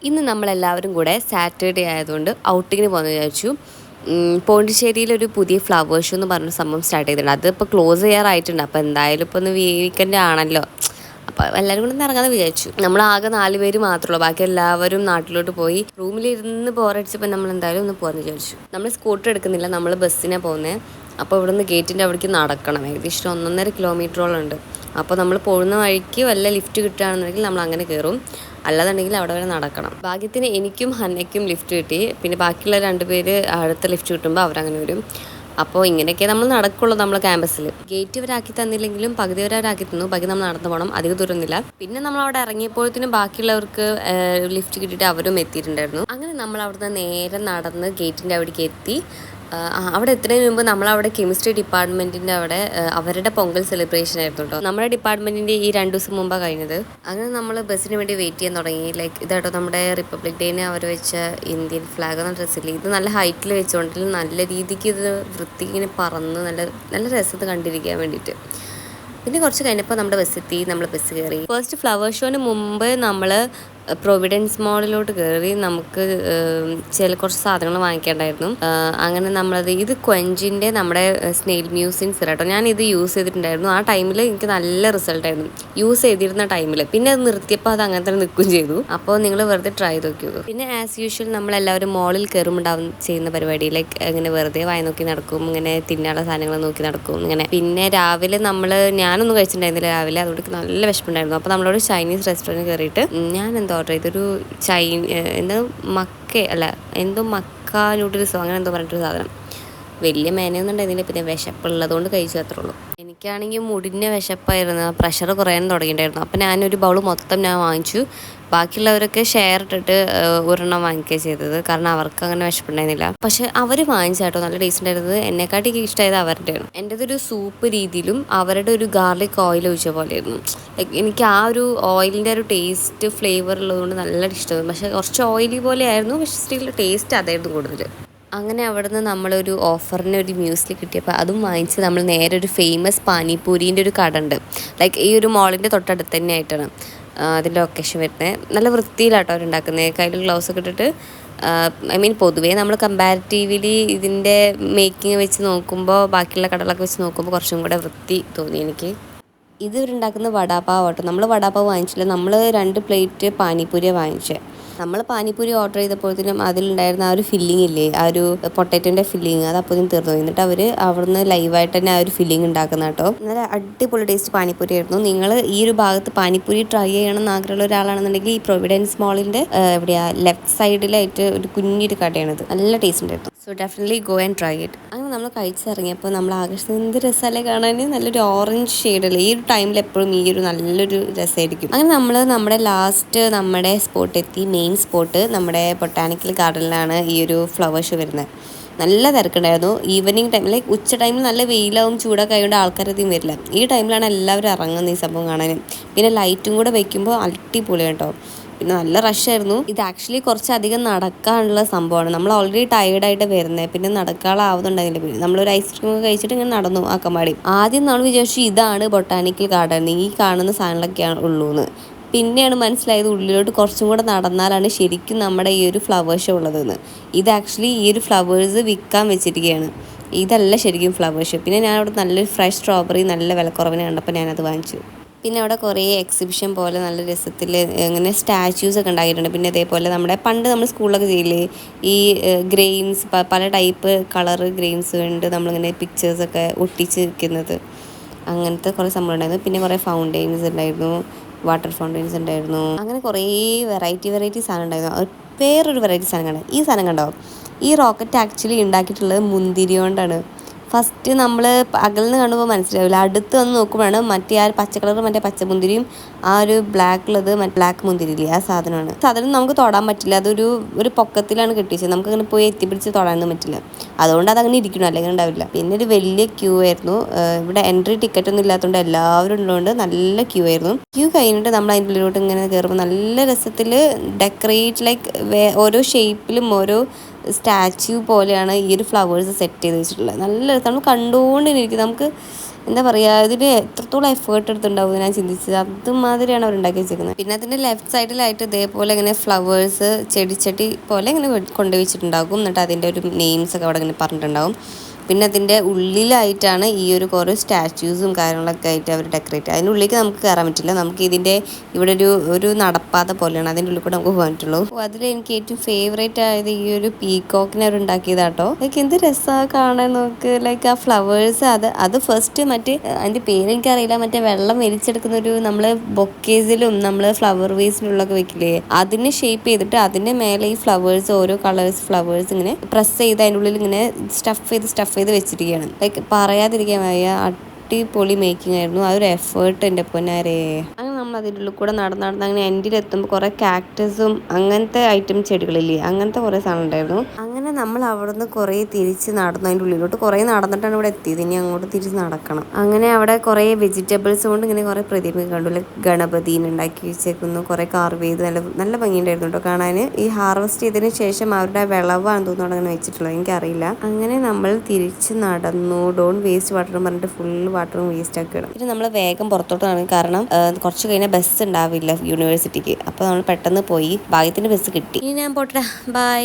ഇന്ന് നമ്മളെല്ലാവരും കൂടെ സാറ്റർഡേ ആയതുകൊണ്ട് ഔട്ടിങ്ങിന് പോകുന്ന വിചാരിച്ചു. പോണ്ടിച്ചേരിയിലൊരു പുതിയ ഫ്ലവർ ഷോ എന്ന് പറഞ്ഞ സംഭവം സ്റ്റാർട്ട് ചെയ്തിട്ടുണ്ട്. അതിപ്പോൾ ക്ലോസ് ചെയ്യാറായിട്ടുണ്ട്. അപ്പോൾ എന്തായാലും ഇപ്പോൾ ഒന്ന് വീക്കെൻഡ് ആണല്ലോ, അപ്പോൾ എല്ലാവരും കൂടെ ഒന്ന് ഇറങ്ങാമെന്ന് വിചാരിച്ചു. നമ്മളാകെ 4 പേര് മാത്രമേ ഉള്ളൂ. ബാക്കി എല്ലാവരും നാട്ടിലോട്ട് പോയി. റൂമിലിരുന്ന് ബോറടിച്ചപ്പോൾ നമ്മൾ എന്തായാലും ഒന്ന് പോകാമെന്ന് വിചാരിച്ചു. നമ്മൾ സ്കൂട്ടർ എടുക്കുന്നില്ല, നമ്മൾ ബസ്സിനാണ് പോകുന്നത്. അപ്പോൾ ഇവിടുന്ന് ഗേറ്റിൻ്റെ അവിടേക്ക് നടക്കണം. ഏകദേശം 1.5 കിലോമീറ്ററോളം ഉണ്ട്. അപ്പോൾ നമ്മൾ പോകുന്ന വഴിക്ക് വല്ല ലിഫ്റ്റ് കിട്ടുകയാണെന്നുണ്ടെങ്കിൽ നമ്മൾ അങ്ങനെ കയറും, അല്ലാന്നുണ്ടെങ്കിൽ അവിടെ വരെ നടക്കണം. ഭാഗ്യത്തിന് എനിക്കും ഹന്നയ്ക്കും ലിഫ്റ്റ് കിട്ടി. പിന്നെ ബാക്കിയുള്ള 2 പേര് അടുത്ത ലിഫ്റ്റ് കിട്ടുമ്പോൾ അവരങ്ങനെ വരും. അപ്പോൾ ഇങ്ങനെയൊക്കെ നമ്മൾ നടക്കുള്ളൂ. നമ്മൾ ക്യാമ്പസിൽ ഗേറ്റ് വരാക്കി തന്നില്ലെങ്കിലും പകുതി വരെ അവരാക്കി തന്നു. ബാക്കി നമ്മൾ നടന്നു പോകണം, അധികം ദൂരമൊന്നുമില്ല. പിന്നെ നമ്മൾ അവിടെ ഇറങ്ങിയപ്പോഴത്തേനും ബാക്കിയുള്ളവർക്ക് ലിഫ്റ്റ് കിട്ടിയിട്ട് അവരും എത്തിയിട്ടുണ്ടായിരുന്നു. അങ്ങനെ നമ്മൾ അവിടുന്ന് നേരെ നടന്ന് ഗേറ്റിൻ്റെ അവിടേക്ക് എത്തി. അവിടെ എത്തുന്നതിന് മുമ്പ് നമ്മളവിടെ കെമിസ്ട്രി ഡിപ്പാർട്ട്മെൻറ്റിൻ്റെ അവിടെ അവരുടെ പൊങ്കൽ സെലിബ്രേഷൻ ആയിരുന്നു കേട്ടോ. നമ്മുടെ ഡിപ്പാർട്ട്മെൻറ്റിൻ്റെ ഈ 2 ദിവസം മുമ്പാണ് കഴിഞ്ഞത്. അങ്ങനെ നമ്മൾ ബസ്സിന് വേണ്ടി വെയിറ്റ് ചെയ്യാൻ തുടങ്ങി. ലൈക്ക് ഇതാട്ടോ നമ്മുടെ റിപ്പബ്ലിക് ഡേനെ അവർ വെച്ച ഇന്ത്യൻ ഫ്ലാഗ് എന്ന ഡ്രസ്സിൽ ഇത് നല്ല ഹൈറ്റിൽ വെച്ചുകൊണ്ടിൽ നല്ല രീതിക്ക് ഇത് വൃത്തിക്കിങ്ങനെ പറന്ന് നല്ല നല്ല രസത്ത് കണ്ടിരിക്കാൻ വേണ്ടിയിട്ട്. പിന്നെ കുറച്ച് കഴിഞ്ഞപ്പോൾ നമ്മുടെ ബസ്സെത്തി, നമ്മൾ ബസ് കയറി. ഫസ്റ്റ് ഫ്ലവർ ഷോന് മുമ്പ് നമ്മൾ പ്രൊവിഡൻസ് മോളിലോട്ട് കയറി. നമുക്ക് കുറച്ച് സാധനങ്ങൾ വാങ്ങിക്കേണ്ടായിരുന്നു. അങ്ങനെ നമ്മളത് ഇത് ക്വഞ്ചിൻ്റെ നമ്മുടെ സ്നെയിൽ മ്യൂസിൻസ് കേട്ടോ. ഞാൻ ഇത് യൂസ് ചെയ്തിട്ടുണ്ടായിരുന്നു. ആ ടൈമിൽ എനിക്ക് നല്ല റിസൾട്ടായിരുന്നു യൂസ് ചെയ്തിരുന്ന ടൈമിൽ. പിന്നെ അത് നിർത്തിയപ്പോൾ അത് അങ്ങനെ തന്നെ നിൽക്കുകയും ചെയ്തു. അപ്പോൾ നിങ്ങൾ വെറുതെ ട്രൈ നോക്കി. പിന്നെ ആസ് യൂഷ്വൽ നമ്മളെല്ലാവരും മോളിൽ കയറുമ്പോണ്ടാവും ചെയ്യുന്ന പരിപാടി. ലൈക്ക് ഇങ്ങനെ വെറുതെ വായി നോക്കി നടക്കും, ഇങ്ങനെ തിന്നാനുള്ള സാധനങ്ങൾ നോക്കി നടക്കും ഇങ്ങനെ. പിന്നെ രാവിലെ ഞാനൊന്നും കഴിച്ചിട്ടുണ്ടായിരുന്നില്ല രാവിലെ, അതുകൊണ്ട് നല്ല വിശപ്പുണ്ടായിരുന്നു. അപ്പോൾ നമ്മളോട് ചൈനീസ് റെസ്റ്റോറൻറ്റ് കയറിയിട്ട് ഞാൻ ഓർഡർ ചെയ്തൊരു മക്ക നൂഡിൽസോ അങ്ങനെ എന്തോ പറഞ്ഞിട്ടൊരു സാധനം. വലിയ മേനയൊന്നും ഉണ്ടായിരുന്നില്ല. പിന്നെ വിശപ്പുള്ളതുകൊണ്ട് കഴിച്ചു അത്രേ ഉള്ളൂ. എനിക്കാണെങ്കിൽ മുടിൻ്റെ വിശപ്പായിരുന്നു, പ്രഷർ കുറയാൻ തുടങ്ങിയിട്ടുണ്ടായിരുന്നു. അപ്പം ഞാനൊരു ബൗൾ മൊത്തം ഞാൻ വാങ്ങിച്ചു. ബാക്കിയുള്ളവരൊക്കെ ഷെയർ ഇട്ടിട്ട് ഒരെണ്ണം വാങ്ങിക്കുകയാണ് ചെയ്തത്, കാരണം അവർക്ക് അങ്ങനെ വിശപ്പുണ്ടായിരുന്നില്ല. പക്ഷെ അവർ വാങ്ങിച്ചാട്ടോ നല്ല ടേസ്റ്റ് ഉണ്ടായിരുന്നത്. എന്നെക്കാട്ടി ഇഷ്ടമായത് അവരുടെയാണ്. എൻ്റെതൊരു സൂപ്പ് രീതിയിലും അവരുടെ ഒരു ഗാർലിക് ഓയിൽ ഒഴിച്ച പോലെയായിരുന്നു. എനിക്ക് ആ ഒരു ഓയിലിൻ്റെ ഒരു ടേസ്റ്റ് ഫ്ലേവർ ഉള്ളതുകൊണ്ട് നല്ല ഇഷ്ടമായിരുന്നു. പക്ഷേ കുറച്ച് ഓയിലി പോലെ ആയിരുന്നു, പക്ഷേ സ്റ്റിൽ ടേസ്റ്റ് അതായിരുന്നു കൂടുതൽ. അങ്ങനെ അവിടെ നിന്ന് നമ്മളൊരു ഓഫറിന് ഒരു മ്യൂസിൽ കിട്ടിയപ്പോൾ അതും വാങ്ങിച്ച് നമ്മൾ നേരെ ഒരു ഫേമസ് പാനിപൂരീൻ്റെ ഒരു കട ഉണ്ട്. ലൈക്ക് ഈ ഒരു മോളിൻ്റെ തൊട്ടടുത്ത് തന്നെ ആയിട്ടാണ് അതിൻ്റെ ലൊക്കേഷൻ വരുന്നത്. നല്ല വൃത്തിയിലാട്ടോ അവരുണ്ടാക്കുന്നത്. കയ്യിൽ ഗ്ലൗസ് ഒക്കെ ഇട്ടിട്ട്. പൊതുവേ നമ്മൾ കമ്പാരിറ്റീവ്ലി ഇതിൻ്റെ മേക്കിങ് വെച്ച് നോക്കുമ്പോൾ ബാക്കിയുള്ള കടകളൊക്കെ വെച്ച് നോക്കുമ്പോൾ കുറച്ചും കൂടെ വൃത്തി തോന്നി എനിക്ക്. ഇത് ഇവരുണ്ടാക്കുന്ന വടാപ്പാവ് കേട്ടോ. നമ്മൾ വടാപ്പാവ് വാങ്ങിച്ചില്ല, നമ്മൾ 2 പ്ലേറ്റ് പാനിപൂരിയാണ് വാങ്ങിച്ചത്. നമ്മൾ പാനിപ്പൂരി ഓർഡർ ചെയ്തപ്പോഴത്തേനും അതിലുണ്ടായിരുന്ന ആ ഒരു ഫില്ലിംഗ് ഇല്ലേ, ആ ഒരു പൊട്ടാറ്റോൻ്റെ ഫില്ലിങ്, അത് അപ്പോഴും തീർന്നു. എന്നിട്ട് അവർ അവിടുന്ന് ലൈവായിട്ട് തന്നെ ആ ഒരു ഫില്ലിംഗ് ഉണ്ടാക്കുന്ന കേട്ടോ. നല്ല അടിപൊളി ടേസ്റ്റ് പാനിപ്പൂരി ആയിരുന്നു. നിങ്ങൾ ഈ ഒരു ഭാഗത്ത് പാനിപ്പൂരി ട്രൈ ചെയ്യണം എന്ന് ആഗ്രഹമുള്ള ഒരാളാണെന്നുണ്ടെങ്കിൽ ഈ പ്രൊവിഡൻസ് മോളിൻ്റെ ലെഫ്റ്റ് സൈഡിലായിട്ട് ഒരു കുഞ്ഞൊരു കടയാണിത്. നല്ല ടേസ്റ്റ് ഉണ്ടായിരുന്നു. So definitely go and try it. അങ്ങനെ നമ്മൾ കഴിച്ചിറങ്ങിയപ്പോൾ നമ്മൾ ആകർഷിച്ചത് എന്ത് രസമല്ലേ കാണാൻ. നല്ലൊരു ഓറഞ്ച് ഷെയ്ഡല്ലേ, ഈ ഒരു ടൈമിൽ എപ്പോഴും ഈ ഒരു നല്ലൊരു രസമായിരിക്കും. അങ്ങനെ നമ്മൾ നമ്മുടെ ലാസ്റ്റ് നമ്മുടെ സ്പോട്ട് എത്തി. മെയിൻ സ്പോട്ട് നമ്മുടെ ബൊട്ടാനിക്കൽ ഗാർഡനിലാണ് ഈ ഒരു ഫ്ലവർ ഷോ വരുന്നത്. നല്ല തിരക്കുണ്ടായിരുന്നു. ഈവനിങ് ടൈം, ലൈക്ക് ഉച്ച ടൈമിൽ നല്ല വെയിലാവും, ചൂടൊക്കെ ആയതുകൊണ്ട് ആൾക്കാരധികം വരില്ല. ഈ ടൈമിലാണ് എല്ലാവരും ഇറങ്ങുന്നത് ഈ സംഭവം കാണാനും. പിന്നെ ലൈറ്റും കൂടെ വയ്ക്കുമ്പോൾ അടിപൊളി കേട്ടോ. പിന്നെ നല്ല റഷായിരുന്നു. ഇത് ആക്ച്വലി കുറച്ചധികം നടക്കാനുള്ള സംഭവമാണ്. നമ്മൾ ഓൾറെഡി ടയേർഡായിട്ട് വരുന്നത്, പിന്നെ നടക്കാനുള്ളാവുന്നുണ്ടായില്ല. പിന്നെ നമ്മളൊരു ഐസ്ക്രീം ഒക്കെ കഴിച്ചിട്ട് ഇങ്ങനെ നടന്നു അക്കമ്പാടി. ആദ്യം നമ്മൾ വിചാരിച്ചു ഇതാണ് ബൊട്ടാനിക്കൽ ഗാർഡൻ, ഈ കാണുന്ന സാധനങ്ങളൊക്കെയാണ് ഉള്ളൂന്ന്. പിന്നെയാണ് മനസ്സിലായത് ഉള്ളിലോട്ട് കുറച്ചും കൂടെ നടന്നാലാണ് ശരിക്കും നമ്മുടെ ഈ ഒരു ഫ്ലവർ ഷോ ഉള്ളതെന്ന്. ഇത് ആക്ച്വലി ഈ ഒരു ഫ്ലവേഴ്സ് വിൽക്കാൻ വെച്ചിരിക്കുകയാണ്, ഇതല്ല ശരിക്കും ഫ്ലവർ ഷോ. പിന്നെ ഞാൻ അവിടെ നല്ലൊരു ഫ്രഷ് സ്ട്രോബെറി നല്ല വിലക്കുറവിന് കണ്ടപ്പോൾ ഞാനത് വാങ്ങിച്ചു. പിന്നെ അവിടെ കുറേ എക്സിബിഷൻ പോലെ നല്ല രസത്തിൽ ഇങ്ങനെ സ്റ്റാച്യൂസ് ഒക്കെ ഉണ്ടാക്കിയിട്ടുണ്ട്. പിന്നെ അതേപോലെ പണ്ട് നമ്മൾ സ്കൂളിലൊക്കെ ചെയ്യില്ലേ ഈ ഗ്രെയിൻസ്, പല ടൈപ്പ് കളർ ഗ്രെയിൻസ് കൊണ്ട് നമ്മളിങ്ങനെ പിക്ചേഴ്സൊക്കെ ഒട്ടിച്ച് വെക്കുന്നത്, അങ്ങനത്തെ കുറേ സംഭവം ഉണ്ടായിരുന്നു. പിന്നെ കുറേ ഫൗണ്ടെയിൻസ് ഉണ്ടായിരുന്നു, വാട്ടർ ഫൗണ്ടെയിൻസ് ഉണ്ടായിരുന്നു. അങ്ങനെ കുറേ വെറൈറ്റി സാധനം ഉണ്ടായിരുന്നു. വേറൊരു വെറൈറ്റി സാധനമാണ് ഈ സാധനം. കണ്ടോ, ഈ റോക്കറ്റ് ആക്ച്വലി ഉണ്ടാക്കിയിട്ടുള്ളത് മുന്തിരി കൊണ്ടാണ്. ഫസ്റ്റ് നമ്മൾ അകലിൽ നിന്ന് കാണുമ്പോൾ മനസ്സിലാവില്ല, അടുത്ത് വന്ന് നോക്കുമ്പോഴാണ് മറ്റേ ആ പച്ച കളർ മറ്റേ പച്ചമുന്തിരിയും ആ ഒരു ബ്ലാക്കുള്ളത് ബ്ലാക്ക് മുന്തിരിയില്ലേ ആ സാധനമാണ്. സാധനം നമുക്ക് തൊടാൻ പറ്റില്ല, ഒരു പൊക്കത്തിലാണ് കെട്ടിച്ചത്. നമുക്കങ്ങനെ പോയി എത്തിപ്പിടിച്ച് തൊടാനൊന്നും പറ്റില്ല, അതുകൊണ്ട് അതങ്ങനെ ഇരിക്കണം, അല്ലെങ്കിൽ ഉണ്ടാവില്ല. പിന്നെ ഒരു വലിയ ക്യൂ ആയിരുന്നു. ഇവിടെ എൻട്രി ടിക്കറ്റ് ഒന്നും ഇല്ലാത്തതുകൊണ്ട് എല്ലാവരും ഉള്ളതുകൊണ്ട് നല്ല ക്യൂ ആയിരുന്നു. ക്യൂ കഴിഞ്ഞിട്ട് നമ്മൾ അതിൻ്റെ ഉള്ളിലോട്ട് ഇങ്ങനെ കയറുമ്പോൾ നല്ല രസത്തിൽ ഡെക്കറേറ്റ്, ലൈക്ക് ഓരോ ഷേപ്പിലും ഓരോ സ്റ്റാച്യു പോലെയാണ് ഈ ഒരു ഫ്ലവേഴ്സ് സെറ്റ് ചെയ്ത് വെച്ചിട്ടുള്ളത്. നല്ല രസം, നമ്മൾ കണ്ടുകൊണ്ടിരിക്കും. നമുക്ക് എന്താ പറയുക, ഇതിന് എത്രത്തോളം എഫേർട്ട് എടുത്തിട്ടുണ്ടാവും ഞാൻ ചിന്തിച്ചത്. അതുമാതിരിയാണ് അവർ ഉണ്ടാക്കി വെച്ചിരിക്കുന്നത്. പിന്നെ അതിൻ്റെ ലെഫ്റ്റ് സൈഡിലായിട്ട് ഇതേപോലെ ഇങ്ങനെ ഫ്ലവേഴ്സ് ചെടിച്ചട്ടി പോലെ ഇങ്ങനെ കൊണ്ടുവച്ചിട്ടുണ്ടാകും. എന്നിട്ട് അതിൻ്റെ ഒരു നെയിംസ് ഒക്കെ അവിടെ ഇങ്ങനെ പറഞ്ഞിട്ടുണ്ടാവും. പിന്നെ അതിൻ്റെ ഉള്ളിലായിട്ടാണ് ഈ ഒരു കുറേ സ്റ്റാച്യൂസും കാര്യങ്ങളൊക്കെ ആയിട്ട് അവർ ഡെക്കറേറ്റ്. അതിനുള്ളിലേക്ക് നമുക്ക് കയറാൻ പറ്റില്ല. നമുക്ക് ഇതിൻ്റെ ഇവിടെ ഒരു നടപ്പാത പോലെയാണ്, അതിൻ്റെ ഉള്ളിൽ കൂടെ നമുക്ക് പോകാൻ പറ്റുള്ളൂ. അപ്പോൾ അതിൽ എനിക്ക് ഏറ്റവും ഫേവറേറ്റ് ആയത് ഈ ഒരു പീകോക്കിനെ അവർ ഉണ്ടാക്കിയതാട്ടോ. ലൈക്ക് എന്ത് രസമാണ് കാണാൻ. നോക്ക്, ലൈക്ക് ആ ഫ്ലവേഴ്സ് അത് ഫസ്റ്റ് മറ്റേ അതിൻ്റെ പേര് എനിക്കറിയില്ല, മറ്റേ വെള്ളം വലിച്ചെടുക്കുന്ന ഒരു നമ്മൾ ബൊക്കേസിലും നമ്മൾ ഫ്ലവർ വേസിലുള്ളൊക്കെ വെക്കില്ലേ, അതിനെ ഷേപ്പ് ചെയ്തിട്ട് അതിൻ്റെ മേലെ ഈ ഫ്ലവേഴ്സ്, ഓരോ കളേഴ്സ് ഫ്ലവേഴ്സ് ഇങ്ങനെ പ്രസ് ചെയ്ത് അതിൻ്റെ ഉള്ളിൽ ഇങ്ങനെ സ്റ്റഫ് ചെയ്ത് വെച്ചിരിക്കുകയാണ്. ലൈക്ക് പറയാതിരിക്കാൻ വയ്യ, അടിപൊളി മേക്കിംഗ് ആയിരുന്നു. ആ ഒരു എഫേർട്ട് എൻ്റെ പൊന്നാരേ. അങ്ങനെ നമ്മൾ അതിൻ്റെ ഉള്ളിൽ കൂടെ നടന്ന് അങ്ങനെ എൻഡിലെത്തുമ്പോൾ കുറേ കാക്ടസും അങ്ങനത്തെ ഐറ്റം ചെടികളില്ലേ, അങ്ങനത്തെ കുറേ സാധനം ഉണ്ടായിരുന്നു. അങ്ങനെ നമ്മൾ അവിടുന്ന് കുറേ തിരിച്ച് നടന്നു, അതിൻ്റെ ഉള്ളിലോട്ട് കുറേ നടന്നിട്ടാണ് ഇവിടെ എത്തിയത്. ഇനി അങ്ങോട്ട് തിരിച്ച് നടക്കണം. അങ്ങനെ അവിടെ കുറേ വെജിറ്റബിൾസ് കൊണ്ട് ഇങ്ങനെ കുറേ പ്രതിമ കണ്ടു. ലൈക്ക് ഗണപതിനെ ഉണ്ടാക്കി വെച്ചേക്കുന്നു, കുറേ കാർവ് ചെയ്ത് നല്ല ഭംഗിയുണ്ടായിരുന്നു കേട്ടോ കാണാൻ. ഈ ഹാർവെസ്റ്റ് ചെയ്തതിന് ശേഷം അവരുടെ വിളവാണെന്ന് തോന്നുന്നു അങ്ങനെ വെച്ചിട്ടുള്ളത്, എനിക്കറിയില്ല. അങ്ങനെ നമ്മൾ തിരിച്ച് നടന്നു. ഡോണ്ട് വേസ്റ്റ് വാട്ടർ പറഞ്ഞിട്ട് ഫുൾ വാട്ടറും വേസ്റ്റ് ആക്കണം. പിന്നെ നമ്മൾ വേഗം പുറത്തോട്ട് നടക്കും, കാരണം കുറച്ച് കഴിഞ്ഞാൽ ബസ് ഉണ്ടാവില്ല യൂണിവേഴ്സിറ്റിക്ക്. അപ്പോൾ നമ്മൾ പെട്ടെന്ന് പോയി, ഭാഗ്യത്തിന് ബസ് കിട്ടി. ഇനി ഞാൻ പോട്ടെ, ബൈ.